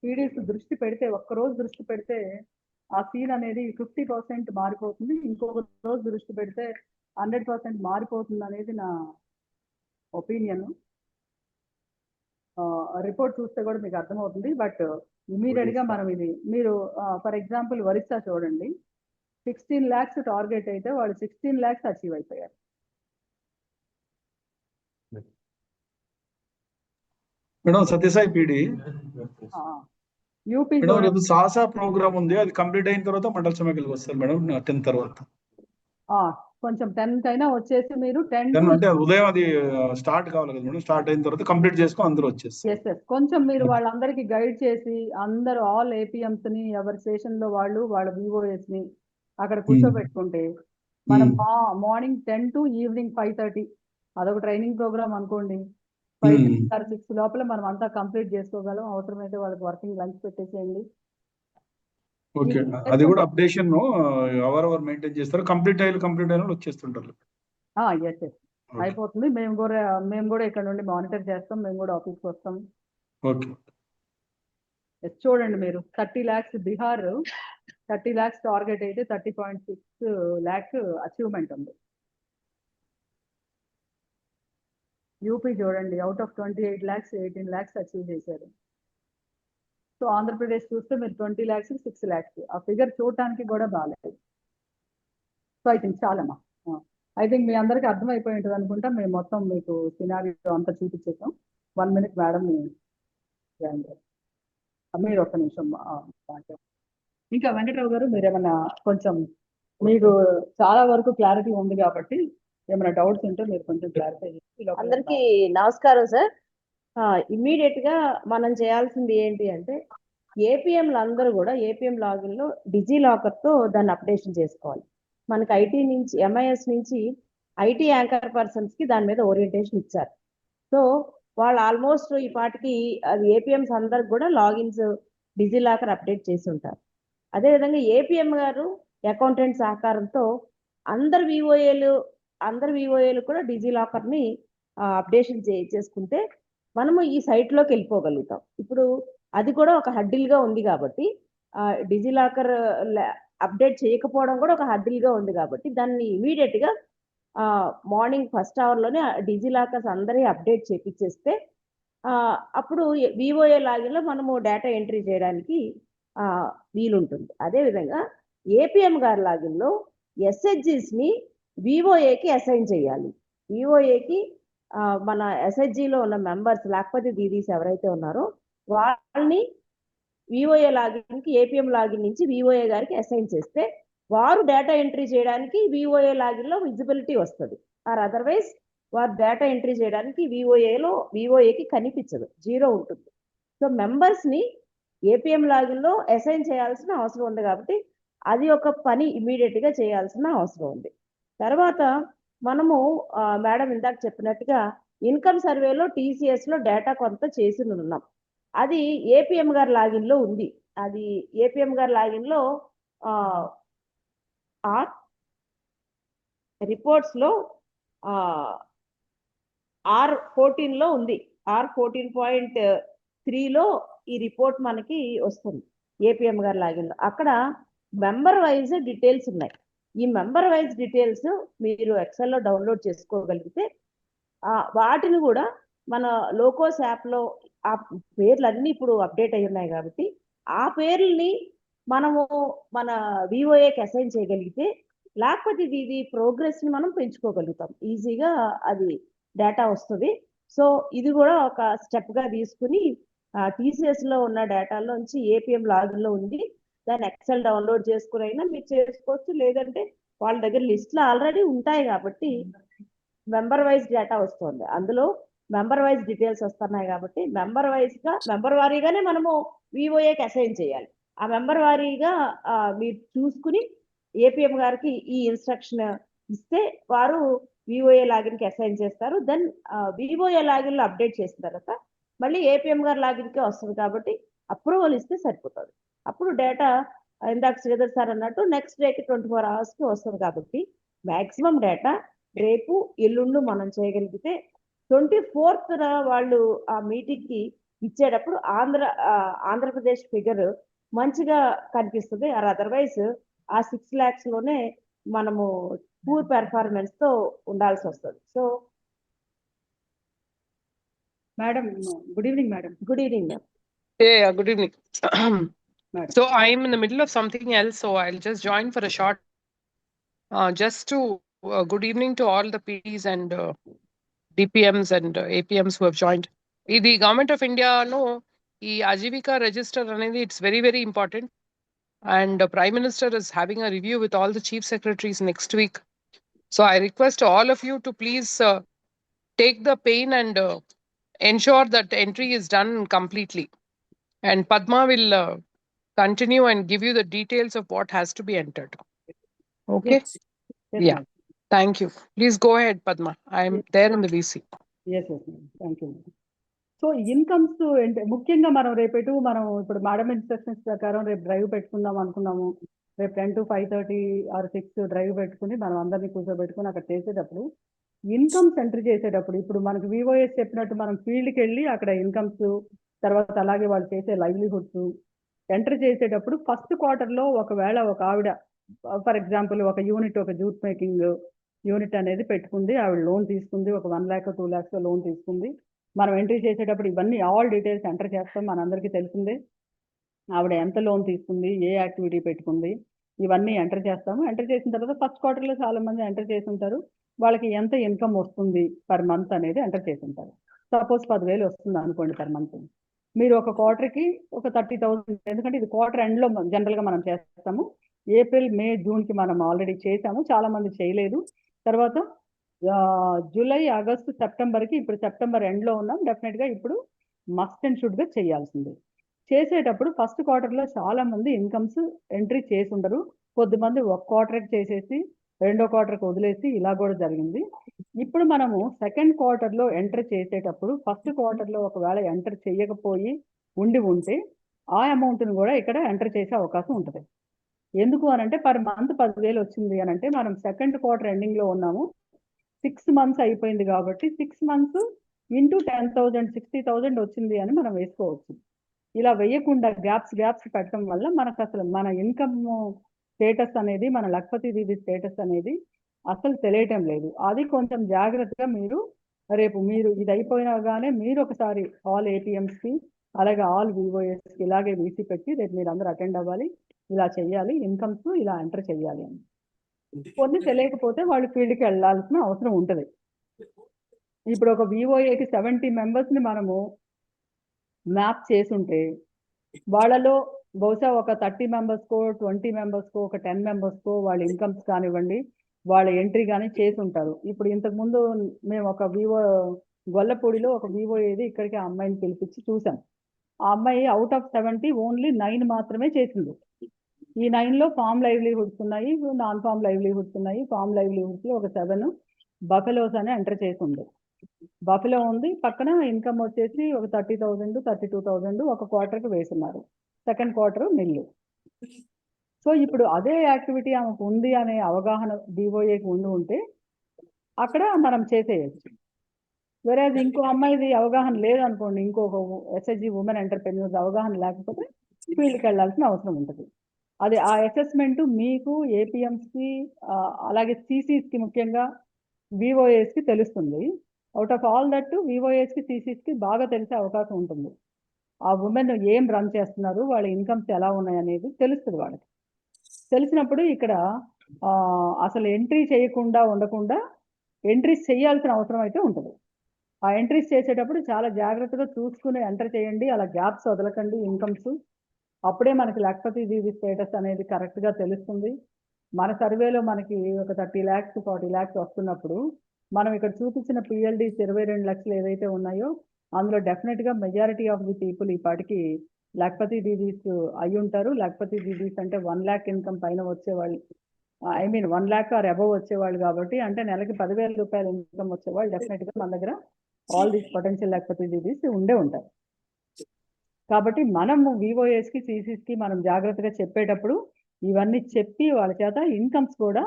S1: పీడీస్ దృష్టి పెడితే, ఒక్కరోజు దృష్టి పెడితే ఆ సీన్ అనేది 50% మారిపోతుంది. ఇంకొక రోజు దృష్టి పెడితే 100% మారిపోతుంది అనేది నా ఒపీనియన్. రిపోర్ట్ చూస్తే కూడా మీకు అర్థమవుతుంది. బట్ ఇమీడియట్ గా మనం ఇది, మీరు ఫర్ ఎగ్జాంపుల్ ఒరిస్సా చూడండి, 16 lakhs టార్గెట్ అయితే వాళ్ళు 16 lakhs అచీవ్ అయిపోయారు.
S3: Madam Satyasai PD
S1: UP
S3: madam, రేపు సాసా ప్రోగ్రామ్ ఉంది, అది కంప్లీట్ అయిన తర్వాత మండల సమైక్యలకు వస్తారు మేడం. 10 తర్వాత
S1: కొంచెం 10th అయినా వచ్చేసి మీరు 10
S3: అంటే ఉదయం అది స్టార్ట్ కావాలి కదా మేడం. స్టార్ట్ అయిన తర్వాత కంప్లీట్ చేసుకొని అందరూ వచ్చేస్తారు.
S1: కొంచెం మీరు వాళ్ళందరికీ గైడ్ చేసి, అందరూ ఆల్ ఏపీఎంస్ ని ఎవరి స్టేషన్ లో వాళ్ళు వాళ్ళ వివోఎస్ ని అక్కడ కూర్చోబెట్టుకుంటే మనం మార్నింగ్ 10 to ఈవినింగ్ 5:30 అదొక ట్రైనింగ్ ప్రోగ్రామ్ అనుకోండి. 5 or 6 లోపల మనం అంతా కంప్లీట్ చేసుకోగలం. అవసరమైతే వాళ్ళకి వర్కింగ్ లంచ్ పెట్టేసేయండి.
S3: ఓకే, అది కూడా అప్డేషన్ అవర్ మెయింటైన్ చేస్తారు. కంప్లీట్ అయిన వచ్చేస్తుంటారు.
S1: అయిపోతుంది. మేము కూడా ఇక్కడ నుండి మానిటర్ చేస్తాం, మేము కూడా ఆఫీస్కి వస్తాం.
S3: ఓకే.
S1: చూడండి మీరు 30 lakhs బీహార్ 30 lakhs టార్గెట్ అయితే 30.6 lakh అచీవ్మెంట్ ఉంది. యూపీ చూడండి out of 28 lakhs 18 lakhs achieve చేశారు. సో ఆంధ్రప్రదేశ్ చూస్తే మీరు 20 lakhs 6 lakhs ఆ ఫిగర్ చూడటానికి కూడా బాగాలేదు. సో ఐ థింక్ చాలమ్మా. ఐ థింక్ మీ అందరికీ అర్థమైపోయి ఉంటుంది అనుకుంటా. మేము మొత్తం మీకు సినారియో అంతా చూపించేసాం. 1 minute మేడం మీరు ఒక్క నిమిషం. ఇంకా వెంకటరావు గారు మీరేమన్నా కొంచెం మీకు చాలా వరకు క్లారిటీ ఉంది కాబట్టి ఏమైనా డౌట్స్ ఉంటే మీరు కొంచెం క్లారిఫై చేసి.
S7: అందరికీ నమస్కారం సార్. ఇమ్మీడియట్ గా మనం చేయాల్సింది ఏంటి అంటే ఏపీఎంలు అందరూ కూడా ఏపీఎం లాగిన్ లో డిజీ లాకర్ తో దాన్ని అప్డేషన్ చేసుకోవాలి. మనకి ఐటీ నుంచి ఎంఐఎస్ నుంచి ఐటీ యాంకర్ పర్సన్స్ కి దాని మీద ఓరియంటేషన్ ఇచ్చారు. సో వాళ్ళు ఆల్మోస్ట్ ఈ పాటికి అది ఏపీఎంస్ అందరికి కూడా లాగిన్స్ డిజీ లాకర్ అప్డేట్ చేసి ఉంటారు. అదేవిధంగా ఏపీఎం గారు అకౌంటెంట్ సహకారంతో అందరు వివోఏలు కూడా డిజీ లాకర్ ని అప్డేషన్ చేసుకుంటే మనము ఈ సైట్ లోకి వెళ్ళిపోగలుగుతాం. ఇప్పుడు అది కూడా ఒక హడ్డిల్ గా ఉంది కాబట్టి డిజీ లాకర్ అప్డేట్ చేయకపోవడం కూడా ఒక హడ్డిల్ గా ఉంది కాబట్టి దాన్ని ఇమీడియట్ గా మార్నింగ్ ఫస్ట్ అవర్ లోనే డిజీ లాకర్స్ అందరి అప్డేట్ చేపించేస్తే అప్పుడు వివోఏ లాగిన్ లో మనము డేటా ఎంట్రీ చేయడానికి వీలుంటుంది. అదేవిధంగా ఏపీఎం గారి లాగిన్ లో ఎస్హెచ్జిస్ ని వివోఏకి అసైన్ చేయాలి. వివోఏకి మన ఎస్హెచ్జిలో ఉన్న మెంబర్స్ లేకపోతే దీదీస్ ఎవరైతే ఉన్నారో వాళ్ళని వివోఏ లాగిన్ కి ఏపీఎం లాగిన్ నుంచి వివోఏ గారికి అసైన్ చేస్తే వారు డేటా ఎంట్రీ చేయడానికి వివోఏ లాగిన్ లో విజిబిలిటీ వస్తుంది. ఆర్ అదర్వైజ్ వారు డేటా ఎంట్రీ చేయడానికి వివోఏకి కనిపించదు, 0 ఉంటుంది. సో మెంబర్స్ ని ఏపీఎం లాగిన్ లో అసైన్ చేయాల్సిన అవసరం ఉంది కాబట్టి అది ఒక పని ఇమీడియట్ గా చేయాల్సిన అవసరం ఉంది. తర్వాత మనము మేడం ఇందాక చెప్పినట్టుగా ఇన్కమ్ సర్వేలో టీసీఎస్ లో డేటా కొంత చేసి ఉన్నాం. అది ఏపీఎం గారి లాగిన్ లో ఉంది. అది ఏపీఎం గారి లాగిన్ లో రిపోర్ట్స్ లో R14 లో ఉంది. R14.3 లో ఈ రిపోర్ట్ మనకి వస్తుంది ఏపీఎం గారి లాగిన్ లో. అక్కడ మెంబర్ వైజ్ డీటెయిల్స్ ఉన్నాయి. ఈ మెంబర్ వైజ్ డీటెయిల్స్ మీరు ఎక్సెల్లో డౌన్లోడ్ చేసుకోగలిగితే వాటిని కూడా మన లోకోస్ యాప్లో ఆ పేర్లన్నీ ఇప్పుడు అప్డేట్ అయి ఉన్నాయి కాబట్టి ఆ పేర్లని మనము మన వివోఏకి అసైన్ చేయగలిగితే లేకపోతే ఇది ప్రోగ్రెస్ ని మనం పెంచుకోగలుగుతాం. ఈజీగా అది డేటా వస్తుంది. సో ఇది కూడా ఒక స్టెప్ గా తీసుకుని టీసీఎస్ లో ఉన్న డేటాలోంచి ఏపీఎం లాగిన్ లో ఉంది, దాన్ని ఎక్సెల్ డౌన్లోడ్ చేసుకుని అయినా మీరు చేసుకోవచ్చు. లేదంటే వాళ్ళ దగ్గర లిస్ట్లో ఆల్రెడీ ఉంటాయి కాబట్టి మెంబర్ వైజ్ డేటా వస్తుంది. అందులో మెంబర్ వైజ్ డీటెయిల్స్ వస్తున్నాయి కాబట్టి మెంబర్ వారీగానే మనము వివోఏకి అసైన్ చేయాలి. ఆ మెంబర్ వారీగా మీరు చూసుకుని ఏపీఎం గారికి ఈ ఇన్స్ట్రక్షన్ ఇస్తే వారు వివోఏ లాగిన్ కి అసైన్ చేస్తారు. దెన్ వివోఏ లాగిన్ లో అప్డేట్ చేసిన తర్వాత మళ్ళీ ఏపీఎం గారి లాగిన్ కి వస్తుంది కాబట్టి అప్రూవల్ ఇస్తే సరిపోతుంది. అప్పుడు డేటా ఇందాక శ్రీధర్ సార్ అన్నట్టు నెక్స్ట్ డేకి 24 hours కి వస్తుంది కాబట్టి మాక్సిమం డేటా రేపు ఎల్లుండు మనం చేయగలిగితే 24th వాళ్ళు ఆ మీటింగ్ కి ఇచ్చేటప్పుడు ఆంధ్రప్రదేశ్ ఫిగర్ మంచిగా కనిపిస్తుంది. ఆర్ అదర్వైజ్ ఆ 6 lakhs లోనే మనము పూర్ పెర్ఫార్మెన్స్ తో ఉండాల్సి వస్తుంది. So
S1: madam good evening madam.
S7: Good evening ma'am.
S8: Yeah, good evening.
S1: Madam.
S8: So I'm in the middle of something else, so I'll just join for a short. Just to good evening to all the PDs and DPMs and APMs who have joined. The Government of India no, the Ajivika register anedi it's very very important, and the Prime Minister is having a review with all the chief secretaries next week. So I request all of you to please take the pain and ensure that entry is done completely. And Padma will continue and give you the details of what has to be entered. Okay?
S1: Yes,
S8: Yeah. Thank you. Please go ahead, Padma. I am there in the VC.
S1: yes madam. Thank you. So incomes ముఖ్యంగా మనం మనం ఇప్పుడు madam instructions ప్రకారం రేపు drive పెట్టుకుందాం అనుకున్నాము. రేపు 10 to 5:30 or 6 drive పెట్టుకుని మనం అందరినీ కూర్చోబెట్టుకుని అక్కడ చేసేటప్పుడు ఇన్కమ్స్ ఎంట్రీ చేసేటప్పుడు ఇప్పుడు మనకు వివోఎస్ చెప్పినట్టు మనం ఫీల్డ్కి వెళ్ళి అక్కడ ఇన్కమ్స్ తర్వాత అలాగే వాళ్ళు చేసే లైవ్లీహుడ్స్ ఎంటర్ చేసేటప్పుడు ఫస్ట్ క్వార్టర్లో ఒకవేళ ఒక ఆవిడ ఫర్ ఎగ్జాంపుల్ ఒక యూనిట్ ఒక జూట్ మేకింగ్ యూనిట్ అనేది పెట్టుకుంది, ఆవిడ లోన్ తీసుకుంది, ఒక 1 lakh 2 lakhs లోన్ తీసుకుంది. మనం ఎంట్రీ చేసేటప్పుడు ఇవన్నీ ఆల్ డీటెయిల్స్ ఎంటర్ చేస్తాం, మనందరికీ తెలిసిందే. ఆవిడ ఎంత లోన్ తీసుకుంది, ఏ యాక్టివిటీ పెట్టుకుంది, ఇవన్నీ ఎంటర్ చేస్తాము. ఎంటర్ చేసిన తర్వాత ఫస్ట్ క్వార్టర్లో చాలా మంది ఎంటర్ చేసి ఉంటారు, వాళ్ళకి ఎంత ఇన్కమ్ వస్తుంది పర్ మంత్ అనేది ఎంటర్ చేసి ఉంటారు. సపోజ్ 10,000 వస్తుంది అనుకోండి పర్ మంత్. మీరు ఒక క్వార్టర్కి ఒక 30,000, ఎందుకంటే ఇది క్వార్టర్ ఎండ్లో జనరల్గా మనం చేస్తాము. ఏప్రిల్ మే జూన్కి మనం ఆల్రెడీ చేసాము, చాలా మంది చేయలేదు. తర్వాత జూలై ఆగస్టు సెప్టెంబర్కి, ఇప్పుడు సెప్టెంబర్ ఎండ్లో ఉన్నాం, డెఫినెట్గా ఇప్పుడు మస్ట్ అండ్ షుడ్గా చేయాల్సింది. చేసేటప్పుడు ఫస్ట్ క్వార్టర్లో చాలా మంది ఇన్కమ్స్ ఎంట్రీ చేసి ఉండరు, కొద్దిమంది ఒక క్వార్టర్కి చేసేసి రెండో క్వార్టర్కి వదిలేసి ఇలా కూడా జరిగింది. ఇప్పుడు మనము సెకండ్ క్వార్టర్లో ఎంటర్ చేసేటప్పుడు ఫస్ట్ క్వార్టర్లో ఒకవేళ ఎంటర్ చేయకపోయి ఉంటే ఆ అమౌంట్ని కూడా ఇక్కడ ఎంటర్ చేసే అవకాశం ఉంటుంది. ఎందుకు అనంటే పర్ మంత్ 10,000 వచ్చింది అనంటే మనం సెకండ్ క్వార్టర్ ఎండింగ్లో ఉన్నాము, 6 months అయిపోయింది కాబట్టి 6 months ఇంటూ 10,000 60,000 వచ్చింది అని మనం వేసుకోవచ్చు. ఇలా వేయకుండా గ్యాప్స్ పెట్టడం వల్ల మనకు అసలు మన ఇన్కమ్ స్టేటస్ అనేది, మన లఖపతి దీది స్టేటస్ అనేది అసలు తెలియటం లేదు. అది కొంచెం జాగ్రత్తగా మీరు రేపు మీరు ఇది అయిపోయినాగానే మీరు ఒకసారి ఆల్ ఏపీఎంస్కి అలాగే ఆల్ వివోఎస్కి ఇలాగే వీసీ పెట్టి రేపు మీరు అందరూ అటెండ్ అవ్వాలి, ఇలా చేయాలి, ఇన్కమ్స్ ఇలా ఎంటర్ చేయాలి అని. కొన్ని తెలియకపోతే వాళ్ళు ఫీల్డ్కి వెళ్ళాల్సిన అవసరం ఉంటుంది. ఇప్పుడు ఒక వివోఏకి 70 members మనము మ్యాప్ చేసుంటే వాళ్ళలో బహుశా ఒక 30 members-కో 20 members-కో ఒక 10 members-కో వాళ్ళ ఇన్కమ్స్ కానివ్వండి, వాళ్ళ ఎంట్రీ కానీ చేసి ఉంటారు. ఇప్పుడు ఇంతకుముందు మేము ఒక గొల్లపూడిలో ఒక వివోఏది ఇక్కడికి ఆ అమ్మాయిని పిలిపించి చూసాం. ఆ అమ్మాయి అవుట్ ఆఫ్ 70 ఓన్లీ 9 మాత్రమే చేసింది. ఈ 9లో ఫార్మ్ లైవ్లీహుడ్స్ ఉన్నాయి, నాన్ ఫార్మ్ లైవ్లీహుడ్స్ ఉన్నాయి. ఫార్మ్ లైవ్లీహుడ్స్లో ఒక 7 బఫెలోస్ అని ఎంటర్ చేసి ఉంది. బఫెలో ఉంది, పక్కన ఇన్కమ్ వచ్చేసి ఒక 30,000 32,000 ఒక క్వార్టర్కి వేసున్నారు. సెకండ్ క్వార్టర్ మిల్లు. సో ఇప్పుడు అదే యాక్టివిటీ ఆమెకు ఉంది అనే అవగాహన డిఓఏకి ఉంటే అక్కడ మనం చేసేయచ్చు. వేరేది ఇంకో అమ్మాయిది అవగాహన లేదనుకోండి, ఇంకొక ఎస్హెచ్జి ఉమెన్ ఎంటర్ప్రెన్యూర్స్ అవగాహన లేకపోతే ఫీల్డ్కి వెళ్ళాల్సిన అవసరం ఉంటుంది. అది ఆ అసెస్మెంట్ మీకు ఏపీఎంస్కి అలాగే సిసిస్కి ముఖ్యంగా వివోఏస్కి తెలుస్తుంది. అవుట్ ఆఫ్ ఆల్ దట్ వివోఏస్కి సిసిస్కి బాగా తెలిసే అవకాశం ఉంటుంది. ఆ ఉమెన్ ఏం రన్ చేస్తున్నారు, వాళ్ళ ఇన్కమ్స్ ఎలా ఉన్నాయి అనేది తెలుస్తుంది వాళ్ళకి. తెలిసినప్పుడు ఇక్కడ అసలు ఎంట్రీ చేయకుండా ఉండకుండా ఎంట్రీస్ చేయాల్సిన అవసరం అయితే ఉంటుంది. ఆ ఎంట్రీస్ చేసేటప్పుడు చాలా జాగ్రత్తగా చూసుకుని ఎంటర్ చేయండి, అలా గ్యాప్స్ వదలకండి ఇన్కమ్స్. అప్పుడే మనకి లఖపతి దీది స్టేటస్ అనేది కరెక్ట్గా తెలుస్తుంది. మన సర్వేలో మనకి ఒక 30 lakhs 40 lakhs వస్తున్నప్పుడు మనం ఇక్కడ చూపించిన పిఎల్డీస్ 22 లక్షలు ఏదైతే ఉన్నాయో అందులో డెఫినెట్గా మెజారిటీ ఆఫ్ ది పీపుల్ ఈ పాటికి లఖపతి దీదీస్ అయి ఉంటారు. లఖపతి దీదీస్ అంటే 1 lakh ఇన్కమ్ పైన వచ్చేవాళ్ళు, 1 lakh ఆర్ అబవ్ వచ్చేవాళ్ళు కాబట్టి, అంటే నెలకి 10,000 రూపాయలు ఇన్కమ్ వచ్చేవాళ్ళు డెఫినెట్గా మన దగ్గర ఆల్ దీస్ పొటెన్షియల్ లఖపతి దీదీస్ ఉంటారు. కాబట్టి మనము వివోఎస్కి సిసిస్కి మనం జాగ్రత్తగా చెప్పేటప్పుడు ఇవన్నీ చెప్పి వాళ్ళ చేత ఇన్కమ్స్ కూడా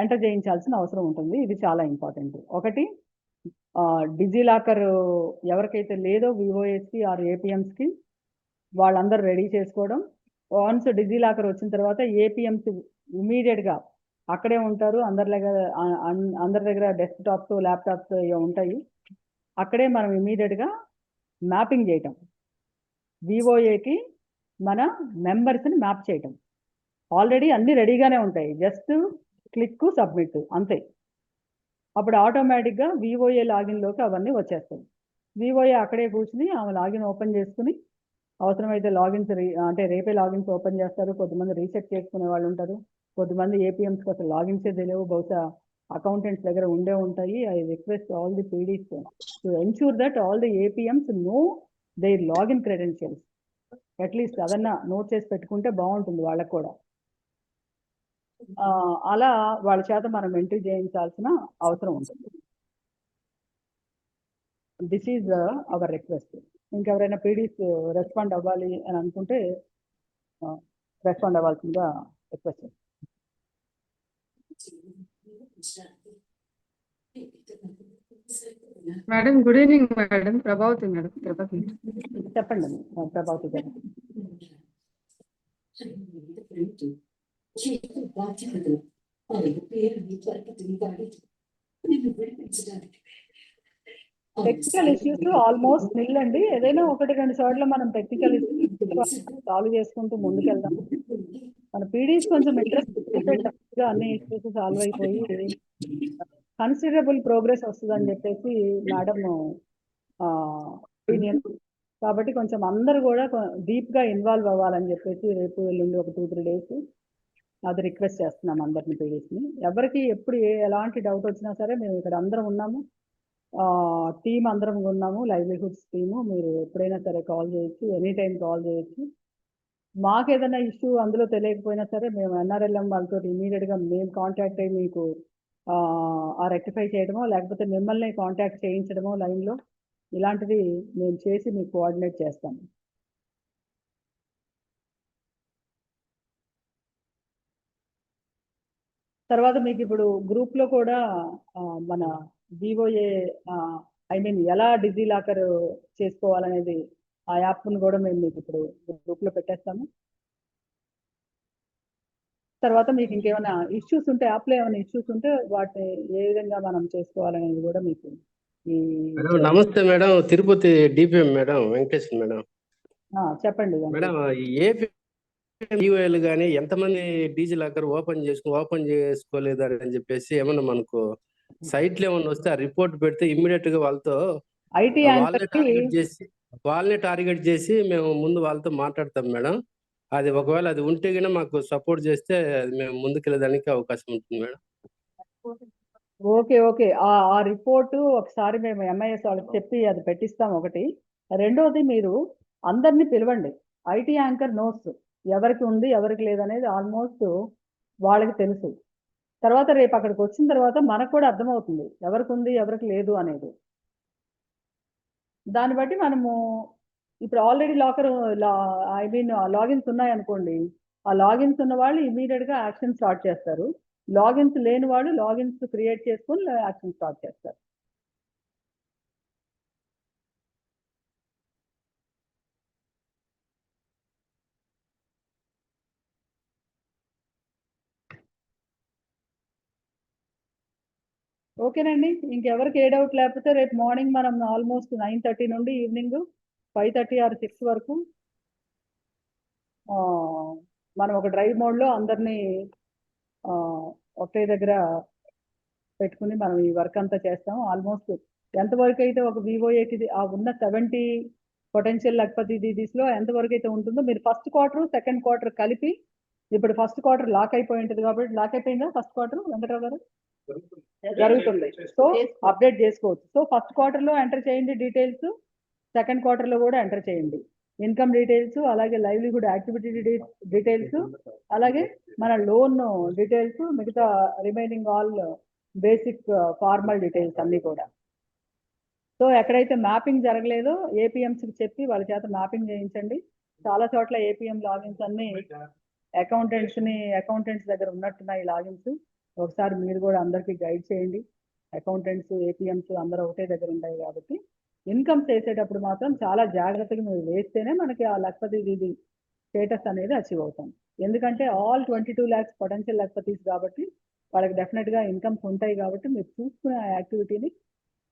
S1: ఎంటర్ చేయించాల్సిన అవసరం ఉంటుంది. ఇది చాలా ఇంపార్టెంట్. ఒకటి డిజిలాకర్ ఎవరికైతే లేదో వివోఎస్కి ఆర్ ఏపీఎంస్కి వాళ్ళందరూ రెడీ చేసుకోవడం. వన్స్ డిజిలాకర్ వచ్చిన తర్వాత ఏపీఎంస్ ఇమీడియట్గా అక్కడే ఉంటారు, అందరి దగ్గర డెస్క్టాప్స్ ల్యాప్టాప్స్ ఉంటాయి. అక్కడే మనం ఇమీడియట్గా మ్యాపింగ్ చేయటం, వివోఏకి మన మెంబర్స్ని మ్యాప్ చేయటం. ఆల్రెడీ అన్నీ రెడీగానే ఉంటాయి, జస్ట్ క్లిక్ సబ్మిట్ అంతే. అప్పుడు ఆటోమేటిక్గా వివోఏ లాగిన్లోకి అవన్నీ వచ్చేస్తాయి. వివోఏ అక్కడే కూర్చుని ఆమె లాగిన్ ఓపెన్ చేసుకుని అవసరమైతే లాగిన్స్ అంటే రేపే లాగిన్స్ ఓపెన్ చేస్తారు. కొద్దిమంది రీసెట్ చేసుకునే వాళ్ళు ఉంటారు, కొద్దిమంది ఏపీఎంస్కి అసలు లాగిన్సే తెలియవు, బహుశా అకౌంటెంట్స్ దగ్గర ఉండే ఉంటాయి. I request all the PDs to ensure that all the APMs know their login credentials. At least అదన్నా నోట్ చేసి పెట్టుకుంటే బాగుంటుంది వాళ్ళకు కూడా. అలా వాళ్ళ చేత మనం ఎంట్రీ చేయించాల్సిన అవసరం ఉంటుంది. This is our request. ఇంకెవరైనా పీడీస్ రెస్పాండ్ అవ్వాలి అని అనుకుంటే రెస్పాండ్ అవ్వాల్సిందిగా రిక్వెస్ట్ చేస్తాను.
S9: Madam good evening madam. Prabhavathi madam, Tirupati.
S7: చెప్పండి ప్రభావతి గారు. టెక్నికల్ ఇష్యూస్ ఆల్మోస్ట్ నిల్ అండి. ఏదైనా 1-2 చోట్ల మనం టెక్నికల్ ఇష్యూస్ సాల్వ్ చేసుకుంటూ ముందుకెళ్దాం. మన పీడీస్ కొంచెం ఇంట్రెస్ట్ అన్ని ఇష్యూస్ సాల్వ్ అయిపోయి కన్సిడరబుల్ ప్రోగ్రెస్ వస్తుందని చెప్పేసి మేడం ఒపీనియన్. కాబట్టి కొంచెం అందరు కూడా డీప్ గా ఇన్వాల్వ్ అవ్వాలని చెప్పేసి రేపు ఎల్లుండి ఒక 2-3 డేస్ అది రిక్వెస్ట్ చేస్తున్నాం అందరిని, పీడీస్ ని. ఎవరికి ఎప్పుడు ఎలాంటి డౌట్ వచ్చినా సరే మేము ఇక్కడ అందరం ఉన్నాము, టీం అందరం ఉన్నాము, లైవ్లీహుడ్స్ టీము. మీరు ఎప్పుడైనా సరే కాల్ చేయొచ్చు, ఎనీ టైం కాల్ చేయొచ్చు. మాకు ఏదైనా ఇష్యూ అందులో తెలియకపోయినా సరే మేము ఎన్ఆర్ఎల్ఎం వాళ్ళతో ఇమీడియట్ గా మేము కాంటాక్ట్ అయ్యి మీకు రెక్టిఫై చేయడమో, లేకపోతే మిమ్మల్ని కాంటాక్ట్ చేయించడమో లైన్ లో, ఇలాంటివి మేము చేసి మీకు కోఆర్డినేట్ చేస్తాము. తర్వాత మీకు ఇప్పుడు గ్రూప్ లో కూడా మన వివోఏ ఎలా డిజీ లాకర్ చేసుకోవాలనేది ఆ యాప్ను కూడా మేము మీకు ఇప్పుడు గ్రూప్ లో పెట్టేస్తాము. తర్వాత మీకు ఇంకేమైనా ఇష్యూస్ ఉంటే, యాప్లో ఏమైనా ఇష్యూస్ ఉంటే వాటిని ఏ విధంగా మనం చేసుకోవాలనేది కూడా మీకు
S10: నమస్తే madam, Tirupati DPM madam, Venkateswara madam.
S7: చెప్పండి
S10: మేడం, ఏపీఎల్ కానీ ఎంతమంది డీజీ లాకర్ ఓపెన్ చేసుకోలేదు అని చెప్పేసి ఏమన్నా మనకు సైట్లు ఏమన్నా వస్తే ఆ రిపోర్ట్ పెడితే ఇమ్మీడియట్ గా వాళ్ళతో
S7: ఐటీ
S10: వాళ్ళనే టార్గెట్ చేసి మేము ముందు వాళ్ళతో మాట్లాడతాం మేడం. అది ఒకవేళ అది ఉంటే కనుక మాకు సపోర్ట్ చేస్తే మేము ముందుకెళ్ళడానికి అవకాశం ఉంటుంది మేడం.
S7: ఓకే. ఆ రిపోర్టు ఒకసారి మేము ఎంఐఎస్ వాళ్ళకి చెప్పి అది పెట్టిస్తాం ఒకటి. రెండోది, మీరు అందరినీ పిలవండి. ఐటీ యాంకర్ నోట్స్ ఎవరికి ఉంది ఎవరికి లేదనేది ఆల్మోస్ట్ వాళ్ళకి తెలుసు. తర్వాత రేపు అక్కడికి వచ్చిన తర్వాత మనకు కూడా అర్థమవుతుంది ఎవరికి ఉంది ఎవరికి లేదు అనేది. దాన్ని బట్టి మనము ఇప్పుడు ఆల్రెడీ లాగిన్స్ ఉన్నాయనుకోండి, ఆ లాగిన్స్ ఉన్న వాళ్ళు ఇమీడియట్ గా యాక్షన్ స్టార్ట్ చేస్తారు. లాగిన్స్ లేని వాళ్ళు లాగిన్స్ క్రియేట్ చేసుకొని యాక్షన్ స్టార్ట్ చేస్తారు. ఓకేనండి. ఇంకెవరికి ఏ డౌట్ లేకపోతే రేపు మార్నింగ్ మనం ఆల్మోస్ట్ 9:30 నుండి ఈవినింగ్ 5:30 or 6 వరకు మనం ఒక డ్రైవ్ మోడ్లో అందరినీ ఒకే దగ్గర పెట్టుకుని మనం ఈ వర్క్ అంతా చేస్తాం. ఆల్మోస్ట్ ఎంతవరకు అయితే ఒక వివోఏకి ఆ ఉన్న 70 పొటెన్షియల్ లక్పతి దీదీస్లో ఎంతవరకు అయితే ఉంటుందో మీరు ఫస్ట్ క్వార్టర్ సెకండ్ క్వార్టర్ కలిపి, ఇప్పుడు ఫస్ట్ క్వార్టర్ లాక్ అయిపోయి ఉంటుంది కాబట్టి, లాక్ అయిపోయిందా ఫస్ట్ క్వార్టర్ వెంకటరావు గారు? జరుగుతుంది. సో అప్డేట్ చేసుకోవచ్చు. సో ఫస్ట్ క్వార్టర్ లో ఎంటర్ చేయండి డీటెయిల్స్, సెకండ్ క్వార్టర్ లో కూడా ఎంటర్ చేయండి ఇన్కమ్ డీటెయిల్స్, అలాగే లైవ్లీహుడ్ యాక్టివిటీ డీటెయిల్స్, అలాగే మన లోన్ డీటెయిల్స్, మిగతా remaining all basic formal details అన్ని కూడా. సో ఎక్కడైతే మ్యాపింగ్ జరగలేదో ఏపీఎంస్కి చెప్పి వాళ్ళ చేత మ్యాపింగ్ చేయించండి. చాలా చోట్ల ఏపీఎం లాగిన్స్ అన్ని అకౌంటెంట్స్ దగ్గర ఉన్నట్టున్నాయి లాగిన్స్. ఒకసారి మీరు కూడా అందరికీ గైడ్ చేయండి. అకౌంటెంట్స్ ఏపీఎంస్ అందరూ ఒకటే దగ్గర ఉంటాయి కాబట్టి ఇన్కమ్స్ వేసేటప్పుడు మాత్రం చాలా జాగ్రత్తగా మీరు వేస్తేనే మనకి ఆ లక్పతి దీది స్టేటస్ అనేది అచీవ్ అవుతాం. ఎందుకంటే ఆల్ 22 lakhs పొటెన్షియల్ లక్పతీస్ కాబట్టి వాళ్ళకి డెఫినెట్గా ఇన్కమ్స్ ఉంటాయి. కాబట్టి మీరు చూసుకునే ఆ యాక్టివిటీని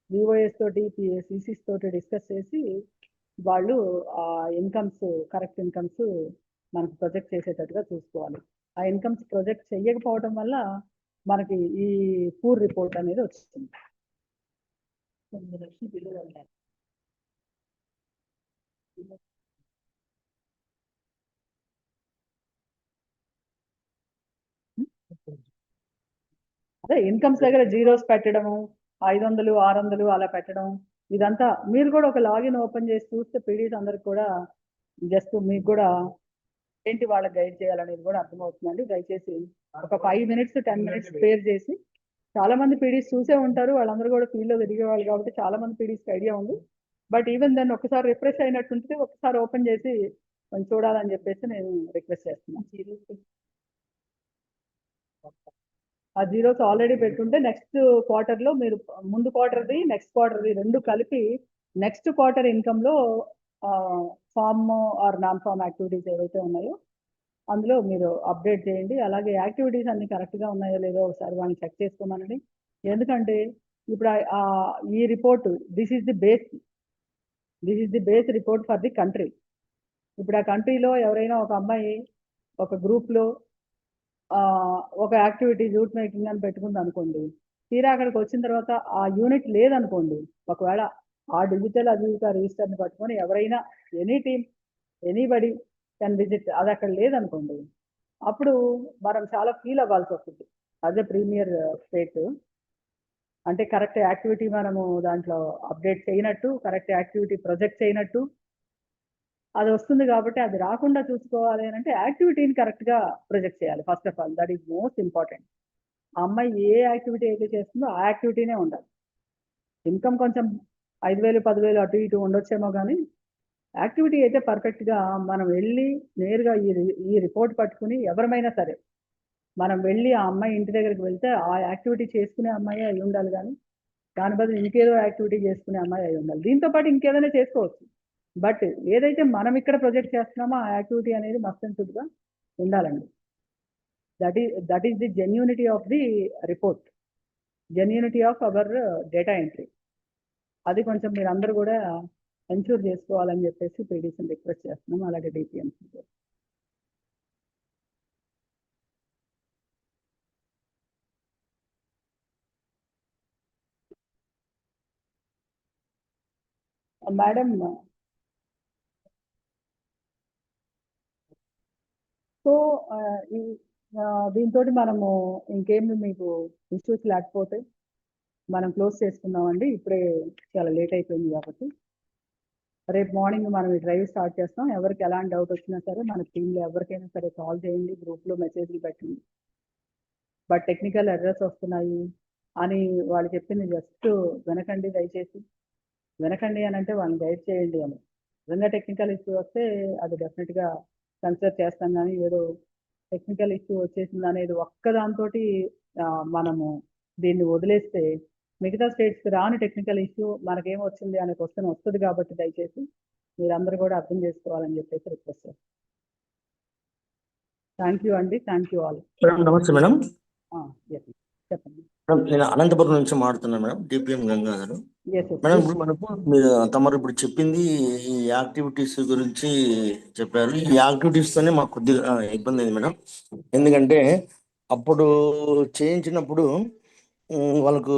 S7: వివోఎస్ తోటి సిసిస్ తోటి డిస్కస్ చేసి వాళ్ళు ఆ ఇన్కమ్స్ కరెక్ట్ ఇన్కమ్స్ మనకు ప్రొజెక్ట్ చేసేటట్టుగా చూసుకోవాలి. ఆ ఇన్కమ్స్ ప్రొజెక్ట్ చేయకపోవడం వల్ల మనకి ఈ పూర్ రిపోర్ట్ అనేది వచ్చింది. అదే ఇన్కమ్స్ దగ్గర జీరోస్ పెట్టడము, 500, 600 అలా పెట్టడం, ఇదంతా మీరు కూడా ఒక లాగిన్ ఓపెన్ చేసి చూస్తే పీడీస్ అందరికి కూడా జస్ట్ మీకు కూడా ఏంటి వాళ్ళకి గైడ్ చేయాలనేది కూడా అర్థమవుతుందండి. దయచేసి ఒక 5 minutes 10 minutes స్పేర్ చేసి, చాలా మంది పీడీస్ చూసే ఉంటారు, వాళ్ళందరూ కూడా ఫీల్డ్లో తిరిగేవాళ్ళు కాబట్టి చాలా మంది పీడీస్కి ఐడియా ఉంది. బట్ ఈవెన్ దాన్ని ఒకసారి రిఫ్రెష్ అయినట్టుంటే ఒకసారి ఓపెన్ చేసి చూడాలని చెప్పేసి నేను రిక్వెస్ట్ చేస్తున్నాను.
S1: ఆ జీరోస్ ఆల్రెడీ పెట్టుంటే నెక్స్ట్ క్వార్టర్లో మీరు ముందు క్వార్టర్ది నెక్స్ట్ క్వార్టర్ది రెండు కలిపి నెక్స్ట్ క్వార్టర్ ఇన్కంలో farm or non farm activities ఏవైతే ఉన్నాయో అందులో మీరు అప్డేట్ చేయండి. అలాగే యాక్టివిటీస్ అన్ని కరెక్ట్గా ఉన్నాయో లేదో ఒకసారి వాళ్ళని చెక్ చేసుకోమనండి. ఎందుకంటే ఇప్పుడు ఈ report this is the base report for the country. ఇప్పుడు ఆ కంట్రీలో ఎవరైనా ఒక అమ్మాయి ఒక గ్రూప్లో ఒక యాక్టివిటీ జూట్ మేకింగ్ అని పెట్టుకుంది అనుకోండి, తీరా అక్కడికి వచ్చిన తర్వాత ఆ యూనిట్ లేదనుకోండి, ఒకవేళ ఆ డిజిటల్ అజీవిక రిజిస్టర్ని పట్టుకొని ఎవరైనా any team anybody can visit, అది అక్కడ లేదనుకోండి, అప్పుడు మనం చాలా ఫీల్ అవ్వాల్సి వస్తుంది యాజ్ ఎ ప్రీమియర్ స్టేట్. అంటే కరెక్ట్ యాక్టివిటీ మనము దాంట్లో అప్డేట్ చేయనట్టు, కరెక్ట్ యాక్టివిటీ ప్రొజెక్ట్ చేయనట్టు అది వస్తుంది. కాబట్టి అది రాకుండా చూసుకోవాలి అని అంటే యాక్టివిటీని కరెక్ట్గా ప్రొజెక్ట్ చేయాలి. First of all that is most important. ఆ అమ్మాయి ఏ యాక్టివిటీ అయితే చేస్తుందో ఆ యాక్టివిటీనే ఉండాలి. ఇన్కమ్ కొంచెం 5,000 10,000 అటు ఇటు ఉండొచ్చేమో, కానీ యాక్టివిటీ అయితే పర్ఫెక్ట్గా మనం వెళ్ళి నేరుగా ఈ రిపోర్ట్ పట్టుకుని ఎవరమైనా సరే మనం వెళ్ళి ఆ అమ్మాయి ఇంటి దగ్గరికి వెళ్తే ఆ యాక్టివిటీ చేసుకునే అమ్మాయి అయి ఉండాలి, కానీ దాని బదులు ఇంకేదో యాక్టివిటీ చేసుకునే అమ్మాయి అయి ఉండాలి. దీంతో పాటు ఇంకేదైనా చేసుకోవచ్చు, బట్ ఏదైతే మనం ఇక్కడ ప్రొజెక్ట్ చేస్తున్నామో ఆ యాక్టివిటీ అనేది మస్ట్ అండ్ షుడ్గా ఉండాలండి. That is the genuinity of the report, genuinity of our data entry. అది కొంచెం మీరు అందరూ కూడా ఎన్ష్యూర్ చేసుకోవాలని చెప్పేసి పీడీసీని రిక్వెస్ట్ చేస్తున్నాం, అలాగే డిపిఎంసీ. మేడం, సో దీంతో మనము ఇంకేమి మీకు ఇష్యూస్ లేకపోతే మనం క్లోజ్ చేసుకుందామండి. ఇప్పుడే చాలా లేట్ అయిపోయింది కాబట్టి రేపు మార్నింగ్ మనం ఈ డ్రైవ్ స్టార్ట్ చేస్తాం. ఎవరికి ఎలాంటి డౌట్ వచ్చినా సరే మన టీంలో ఎవరికైనా సరే కాల్ చేయండి, గ్రూప్లో మెసేజ్లు పెట్టండి. బట్ టెక్నికల్ ఎర్రర్స్ వస్తున్నాయి అని వాళ్ళు చెప్పింది జస్ట్ వినకండి, దయచేసి వినకండి అని అంటే వాళ్ళని గైడ్ చేయండి అని. నిజంగా టెక్నికల్ ఇష్యూ వస్తే అది డెఫినెట్గా కన్సిడర్ చేస్తాం, కానీ ఏదో టెక్నికల్ ఇష్యూ వచ్చేసింది అనేది ఒక్కదాంతో మనము దీన్ని వదిలేస్తే మిగతా స్టేట్స్కి రాని టెక్నికల్ ఇష్యూ మనకేం వచ్చింది అనే క్వశ్చన్ వస్తుంది. కాబట్టి దయచేసి మీరందరూ కూడా అర్థం చేసుకోవాలని చెప్పేసి రిక్వెస్ట్ చేస్తాం. థ్యాంక్ యూ అండి, థ్యాంక్ యూ ఆల్.
S11: మేడం నమస్తే మేడం.
S1: చెప్పండి
S11: మేడం నేను అనంతపురం నుంచి మాట్లాడుతున్నాను మేడం, డిపిఎం గంగాధర్. మేడం ఇప్పుడు మనకు మీరు తమరు ఇప్పుడు చెప్పింది ఈ యాక్టివిటీస్ గురించి చెప్పారు. ఈ యాక్టివిటీస్ తోనే మాకు కొద్దిగా ఇబ్బంది అయింది మేడం. ఎందుకంటే అప్పుడు చేయించినప్పుడు వాళ్ళకు